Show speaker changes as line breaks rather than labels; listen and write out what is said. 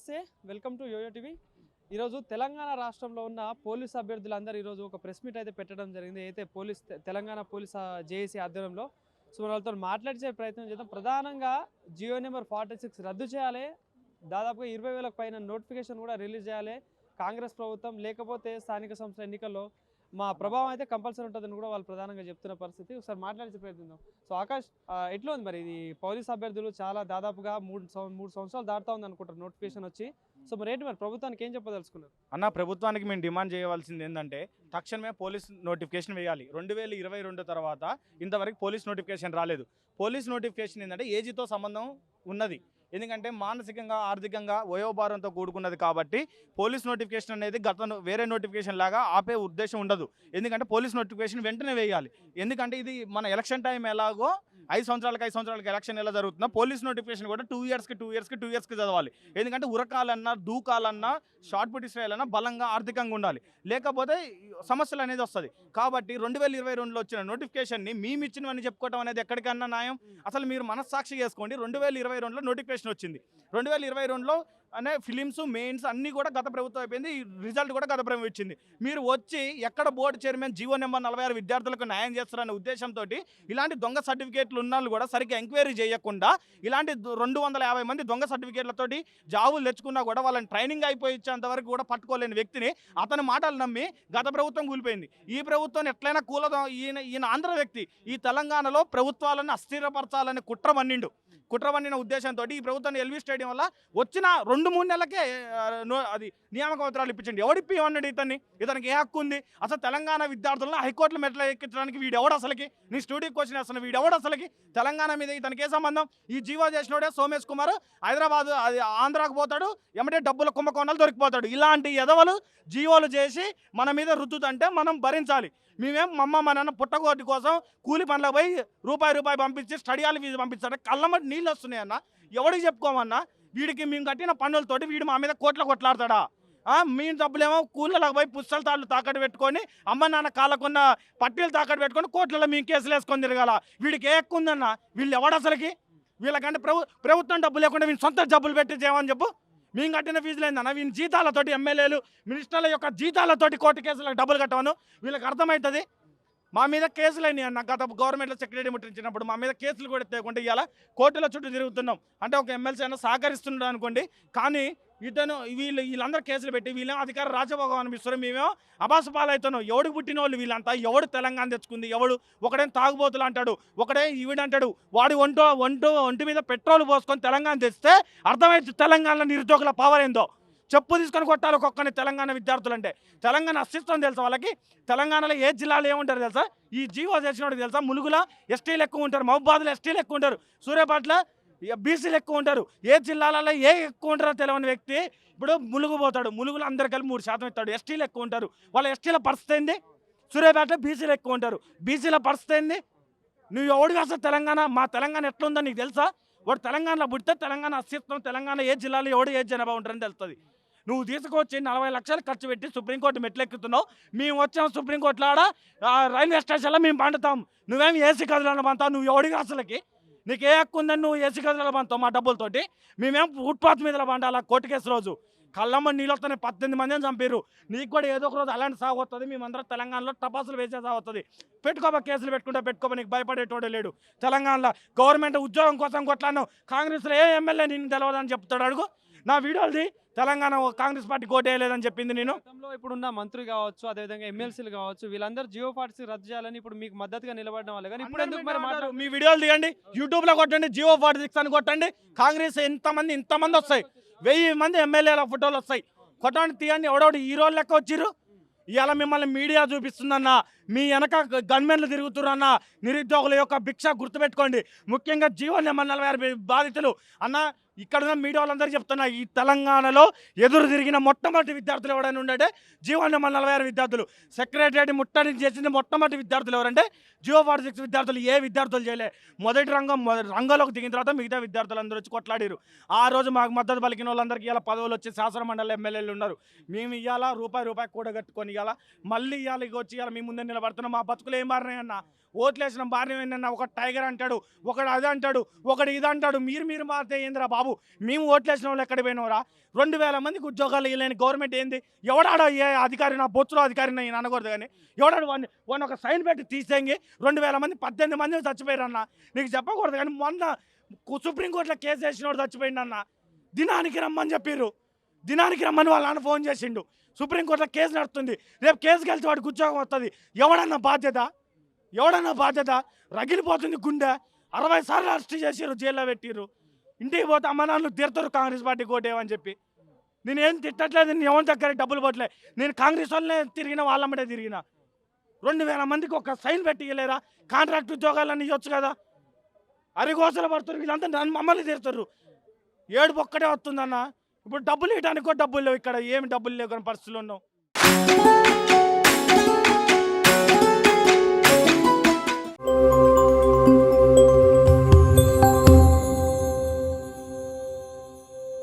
నమస్తే, welcome to yo-yo TV. ఈరోజు తెలంగాణ రాష్ట్రంలో ఉన్న పోలీస్ అభ్యర్థులందరూ ఈరోజు ఒక ప్రెస్ మీట్ అయితే పెట్టడం జరిగింది. అయితే తెలంగాణ పోలీస్ జేఏసీ ఆధ్వర్యంలో సో వాళ్ళతో మాట్లాడించే ప్రయత్నం చేద్దాం. ప్రధానంగా జియో నెంబర్ 46 రద్దు చేయాలి, దాదాపుగా 20,000 పైన నోటిఫికేషన్ కూడా రిలీజ్ చేయాలి కాంగ్రెస్ ప్రభుత్వం, లేకపోతే స్థానిక సంస్థల ఎన్నికల్లో మా ప్రభావం అయితే కంపల్సరీ ఉంటుందని కూడా వాళ్ళు ప్రధానంగా చెప్తున్న పరిస్థితి. ఒకసారి మాట్లాడించే ప్రయత్నిద్దాం. సో ఆకాష్, ఎట్లా ఉంది మరి ఇది పోలీస్ అభ్యర్థులు చాలా దాదాపుగా మూడు సంవత్సరాలు దాటుతా ఉంది అనుకుంటారు నోటిఫికేషన్ వచ్చి. సో మరి ఏంటి మరి ప్రభుత్వానికి ఏం చెప్పదలుచుకున్నారు?
ప్రభుత్వానికి మేము డిమాండ్ చేయవలసింది ఏంటంటే తక్షణమే పోలీస్ నోటిఫికేషన్ వేయాలి. 2022 తర్వాత ఇంతవరకు పోలీస్ నోటిఫికేషన్ రాలేదు. పోలీస్ నోటిఫికేషన్ ఏంటంటే ఏజ్తో సంబంధం ఉన్నది, ఎందుకంటే మానసికంగా ఆర్థికంగా వయోభారంతో కూడుకున్నది కాబట్టి పోలీస్ నోటిఫికేషన్ అనేది వేరే నోటిఫికేషన్ లాగా ఆపే ఉద్దేశం ఉండదు. ఎందుకంటే పోలీస్ నోటిఫికేషన్ వెంటనే వేయాలి. ఎందుకంటే ఇది మన ఎలక్షన్ టైం ఎలాగో 5 సంవత్సరాలకి ఎలక్షన్ ఎలా జరుగుతుందో పోలీస్ నోటిఫికేషన్ కూడా 2 ఇయర్స్కి చదవాలి. ఎందుకంటే ఉరకాలన్నా దూకాలన్నా షార్ట్ పుట్ ఇస్రాయాలన్నా బలంగా ఆర్థికంగా ఉండాలి, లేకపోతే సమస్యలు అనేది వస్తుంది. కాబట్టి 2022లో వచ్చిన నోటిఫికేషన్ని మేము ఇచ్చినవని చెప్పుకోవడం అనేది ఎక్కడికన్నా న్యాయం? అసలు మీరు మనస్సాక్షి చేసుకోండి. 2022లో నోటిఫికేషన్ వచ్చింది. 2022లో అనే ఫిలిమ్స్ మెయిన్స్ అన్నీ కూడా గత ప్రభుత్వం అయిపోయింది, రిజల్ట్ కూడా గత ప్రభుత్వం ఇచ్చింది. మీరు వచ్చి ఎక్కడ బోర్డు చైర్మన్ జీవో నెంబర్ 46 విద్యార్థులకు న్యాయం చేస్తారనే ఉద్దేశంతో ఇలాంటి దొంగ సర్టిఫికేట్లు ఉన్న కూడా సరిగ్గా ఎంక్వైరీ చేయకుండా ఇలాంటి 250 మంది దొంగ సర్టిఫికేట్లతోటి జాబులు తెచ్చుకున్నా కూడా వాళ్ళని ట్రైనింగ్ అయిపోయి ఇచ్చేంత వరకు కూడా పట్టుకోలేని వ్యక్తిని అతని మాటలు నమ్మి గత ప్రభుత్వం కూలిపోయింది. ఈ ప్రభుత్వం ఎట్లయినా కూలదో ఈయన ఆంధ్ర వ్యక్తి ఈ తెలంగాణలో ప్రభుత్వాలను అస్థిరపరచాలని కుట్రవన్నిన ఉద్దేశంతో ఈ ప్రభుత్వాన్ని ఎల్వి స్టేడియం వల్ల వచ్చిన 2-3 నెలలకే అది నియామక పత్రాలు ఇప్పించండి. ఎవడిప్పి అన్నాడు ఇతనికి ఏ హక్కు ఉంది? అసలు తెలంగాణ విద్యార్థులను హైకోర్టుల మెట్ల ఎక్కించడానికి వీడెవడు అసలుకి? నీ స్టూడియోకి క్వశ్చన్ వేస్తున్న వీడెవడు అసలుకి? తెలంగాణ మీద ఇతనికి ఏ సంబంధం? ఈ జీవో చేసినోడే సోమేష్ కుమార్ హైదరాబాద్ అది ఆంధ్రాకు పోతాడు, ఎమ్మటే డబ్బుల కుంభకోణాలు దొరికిపోతాడు. ఇలాంటి ఎదవలు జీవోలు చేసి మన మీద రుద్దుతంటే మనం భరించాలి. మేమేం మా నాన్న పుట్టగోటి కోసం కూలి పనులకు పోయి రూపాయి పంపించి స్టడీ హాల్ ఫీజు పంపించాడు. కళ్ళమట్టి నీళ్ళు వస్తున్నాయన్న, ఎవడికి చెప్పుకోమన్నా? వీడికి మేము కట్టిన పన్నులతోటి వీడు మా మీద కొట్లాడతాడా? మేము డబ్బులేమో కూలీలకు పోయి పుస్తల తాళ్ళు తాకట్టు పెట్టుకొని అమ్మ నాన్న కాళ్ళకున్న పట్టీలు తాకట్టు పెట్టుకొని కోట్లలో మేము కేసులు వేసుకొని తిరగాల. వీడికి ఏ ఎక్కువ ఉందన్న? వీళ్ళు ఎవడు అసలుకి? వీళ్ళకంటే ప్రభుత్వం డబ్బు లేకుండా వీళ్ళు సొంత డబ్బులు పెట్టి చేయమని చెప్పు. మేము కట్టిన ఫీజులు ఏందన్న? వీళ్ళ జీతాలతోటి ఎమ్మెల్యేలు మినిస్టర్ల యొక్క జీతాలతోటి కోర్టు కేసులకు డబ్బులు కట్టవను వీళ్ళకి అర్థమవుతుంది. మా మీద కేసులైనాయి అన్న. గత గవర్నమెంట్లో సెక్రటరీ ముట్టించినప్పుడు మా మీద కేసులు కూడా ఎత్తేయకుండా ఇవాళ కోర్టుల చుట్టూ తిరుగుతున్నాం. అంటే ఒక ఎమ్మెల్సీ అయినా సహకరిస్తున్నాడు అనుకోండి, కానీ వీళ్ళందరూ కేసులు పెట్టి వీళ్ళేమో అధికార రాజభోగం అనిపిస్తారు, మేమేమో అబాసు పాలవుతున్నాం. ఎవడికి పుట్టిన వాళ్ళు వీళ్ళంతా? ఎవడు తెలంగాణ తెచ్చుకుంది? ఒకడేం తాగుబోతులు అంటాడు, ఒకడే ఈవిడంటాడు. వాడి ఒంటి మీద పెట్రోల్ పోసుకొని తెలంగాణ తెస్తే అర్థమైంది తెలంగాణలో నిరుద్యోగుల పవర్ ఏందో. చెప్పు తీసుకొని కొట్టాలి ఒక్కొక్కని తెలంగాణ విద్యార్థులు అంటే. తెలంగాణ అస్తిత్వం తెలుసా వాళ్ళకి? తెలంగాణలో ఏ జిల్లాలో ఏముంటారు తెలుసా? ఈ జీవో చేసినోడికి తెలుసా? ములుగులో ఎస్టీలు ఎక్కువ ఉంటారు, మహబూబాద్లో ఎస్టీలు ఎక్కువ ఉంటారు, సూర్యాపేటలో బీసీలు ఎక్కువ ఉంటారు. ఏ జిల్లాలలో ఏ ఎక్కువ ఉంటారో తెలియని వ్యక్తి ఇప్పుడు ములుగు పోతాడు, ములుగులో అందరు కలిపి 3% ఇస్తాడు. ఎస్టీలు ఎక్కువ ఉంటారు, వాళ్ళ ఎస్టీల పరిస్థితి ఏంది? సూర్యాపేటలో బీసీలు ఎక్కువ ఉంటారు, బీసీల పరిస్థితి ఏంది? నువ్వు ఎవడిగా అసలు తెలంగాణ మా తెలంగాణ ఎట్లుందో నీకు తెలుసా? వాడు తెలంగాణలో పుడితే తెలంగాణ అస్తిత్వం, తెలంగాణ ఏ జిల్లాలో ఎవడు ఏ జనాభా ఉంటారని తెలుస్తుంది. నువ్వు తీసుకొచ్చి 40 లక్షలు ఖర్చు పెట్టి సుప్రీంకోర్టు మెట్లెక్కుతున్నావు. మేము వచ్చాము సుప్రీంకోర్టులో ఆడ రైల్వే స్టేషన్లో మేము పండుతాం, నువ్వేం ఏసీ గదులలో పంతావు. నువ్వు ఎవడిగా అసలుకి? నీకు ఏ హక్కు ఉందని నువ్వు ఏసీ గదులలో పంతావు మా డబ్బులతోటి? మేమేం ఫుట్పాత్ మీద పండాలా కోర్టు కేసు రోజు? కళ్ళమ్మ నీళ్ళు వస్తానే 18 మందిని చంపారు. నీకు కూడా ఏదో ఒక రోజు అలాంటి సాగు వస్తుంది. మేమందరం తెలంగాణలో టపాసులు వేసే సాగు వస్తుంది. కేసులు పెట్టుకో, నీకు భయపడేటోడే లేడు. తెలంగాణలో గవర్నమెంట్ ఉద్యోగం కోసం కొట్లాను కాంగ్రెస్లో ఏ ఎమ్మెల్యే నిన్ను తెలవదని చెప్తాడు. అడుగు నా వీడియోది. తెలంగాణ కాంగ్రెస్ పార్టీ కోటేయలేదని చెప్పింది నేను.
ఇప్పుడున్న మంత్రి కావచ్చు, అదేవిధంగా ఎమ్మెల్సీలు కావచ్చు, వీళ్ళందరూ జియో 46 రద్దు చేయాలని ఇప్పుడు మీకు మద్దతుగా నిలబడడం వల్ల. కానీ ఇప్పుడు ఎందుకు మరి మాట్లాడారు?
మీ వీడియోలు తీయండి, యూట్యూబ్లో కొట్టండి, జియో 46 అని కొట్టండి. కాంగ్రెస్ ఇంతమంది వస్తాయి, 1000 మంది ఎమ్మెల్యేల ఫోటోలు వస్తాయి. కొట్టండి, తీయండి. ఎవడోడు హీరోలు లెక్క వచ్చిర్రు. ఇవాళ మిమ్మల్ని మీడియా చూపిస్తుందన్న, మీ వెనక గన్మెన్లు తిరుగుతురన్న. నిరుద్యోగుల యొక్క భిక్ష గుర్తుపెట్టుకోండి. ముఖ్యంగా జీవో నెంబర్ 46 బాధితులు అన్న. ఇక్కడ ఉన్న మీడియా వాళ్ళందరూ చెప్తున్నా, ఈ తెలంగాణలో ఎదురు తిరిగిన మొట్టమొదటి విద్యార్థులు ఎవరైనా ఉండే జీవో నెంబర్ 46 విద్యార్థులు. సెక్రటరీ ముట్టడి చేసిన మొట్టమొదటి విద్యార్థులు ఎవరంటే జియో 46 విద్యార్థులు. ఏ విద్యార్థులు చేయలే. మొదటి రంగంలోకి దిగిన తర్వాత మిగతా విద్యార్థులు అందరూ వచ్చి కొట్లాడారు. ఆ రోజు మాకు మద్దతు పలికిన వాళ్ళందరికీ ఇలా పదవులు వచ్చి శాసన మండలి ఎమ్మెల్యేలు ఉన్నారు. మేము ఇవాళ రూపాయి కూడగట్టుకొని ఇవాళ మళ్ళీ ఇవాళ వచ్చి ఇవాళ మీ ముందే నిలబడుతున్నాం. మా బతుకులు ఏం మారినాయన్న? ఓట్లేసిన మారినాయన్న. ఒక టైగర్ అంటాడు, ఒకడు అది అంటాడు, ఒకడు ఇది అంటాడు. మీరు మారితే ఏందిరా బాబు? మేము ఓట్లేసిన వాళ్ళు ఎక్కడ పోయినవరా? 2000 మందికి ఉద్యోగాలు ఇవ్వలేని గవర్నమెంట్ ఏంది? ఎవడాడో ఏ అధికారి, నా బొచ్చులో అధికారి నేను అనకూడదు కానీ ఎవడాడు వాడిని ఒక సైన్ పెట్టి తీసేంగి 2000 మంది 18 మంది చచ్చిపోయారన్న. నీకు చెప్పకూడదు కానీ మొన్న సుప్రీంకోర్టులో కేసు వేసినోడు చచ్చిపోయిందన్న. దినానికి రమ్మని చెప్పారు. దినానికి రమ్మని వాళ్ళ నాన్న ఫోన్ చేసిండు. సుప్రీంకోర్టులో కేసు నడుస్తుంది. రేపు కేసుకి వెళ్తే వాడికి ఉద్యోగం వస్తుంది. ఎవడన్నా బాధ్యత? రగిలిపోతుంది గుండె. 60 సార్లు అరెస్ట్ చేసారు, జైల్లో పెట్టిర్రు. ఇంటికి పోతే అమ్మ నాన్నలు తీరుతారు కాంగ్రెస్ పార్టీ కోటేమని చెప్పి. నేనేం తిట్టట్లేదు, నేను ఎవరి దగ్గర డబ్బులు పోట్లే. నేను కాంగ్రెస్ వాళ్ళనే తిరిగిన, వాళ్ళమ్మటే తిరిగిన. 2000 మందికి ఒక సైన్ పెట్టి ఇవ్వలేరా? కాంట్రాక్ట్ ఉద్యోగాలన్నీ ఇవ్వచ్చు కదా. అరిగోసలు పడుతున్నారు వీళ్ళంతా, మమ్మల్ని తీరుతారు. ఏడుపు ఒక్కటే వస్తుందన్న. ఇప్పుడు డబ్బులు ఇవ్వడానికి కూడా డబ్బులు లేవు. ఇక్కడ ఏమి డబ్బులు లేవు కానీ పరిస్థితులు ఉన్నాం.